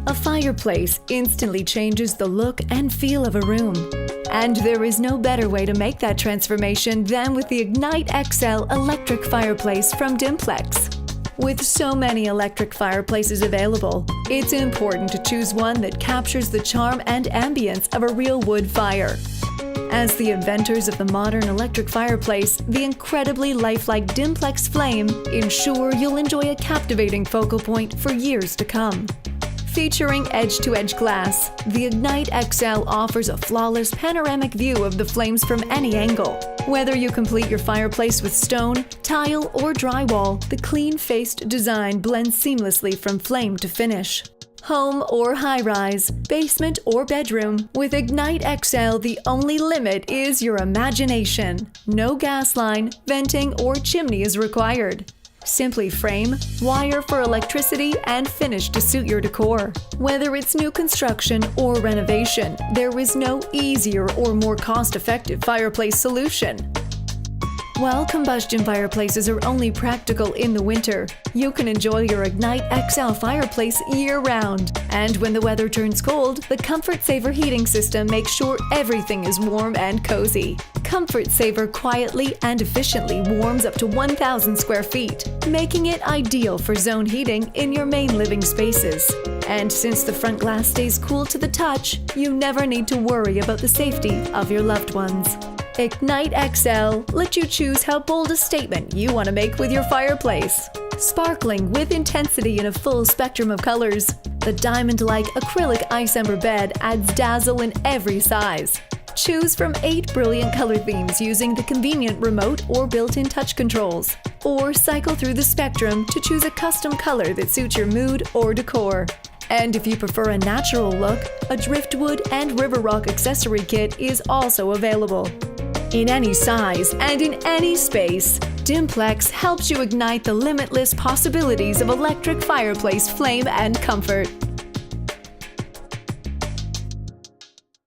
A fireplace instantly changes the look and feel of a room. And there is no better way to make that transformation than with the IgniteXL electric fireplace from Dimplex. With so many electric fireplaces available, it's important to choose one that captures the charm and ambience of a real wood fire. As the inventors of the modern electric fireplace, the incredibly lifelike Dimplex flame ensure you'll enjoy a captivating focal point for years to come. Featuring edge-to-edge glass, the IgniteXL offers a flawless panoramic view of the flames from any angle. Whether you complete your fireplace with stone, tile, or drywall, the clean-faced design blends seamlessly from flame to finish. Home or high-rise, basement or bedroom, with IgniteXL the only limit is your imagination. No gas line, venting, or chimney is required. Simply frame, wire for electricity, and finish to suit your decor. Whether it's new construction or renovation, there is no easier or more cost-effective fireplace solution. While combustion fireplaces are only practical in the winter, you can enjoy your IgniteXL fireplace year-round. And when the weather turns cold, the Comfort Saver heating system makes sure everything is warm and cozy. Comfort Saver quietly and efficiently warms up to 1,000 square feet, making it ideal for zone heating in your main living spaces. And since the front glass stays cool to the touch, you never need to worry about the safety of your loved ones. IgniteXL lets you choose how bold a statement you want to make with your fireplace. Sparkling with intensity in a full spectrum of colors, the diamond-like acrylic ice ember bed adds dazzle in every size. Choose from 8 brilliant color themes using the convenient remote or built-in touch controls. Or cycle through the spectrum to choose a custom color that suits your mood or decor. And if you prefer a natural look, a driftwood and river rock accessory kit is also available. In any size and in any space, Dimplex helps you ignite the limitless possibilities of electric fireplace flame and comfort.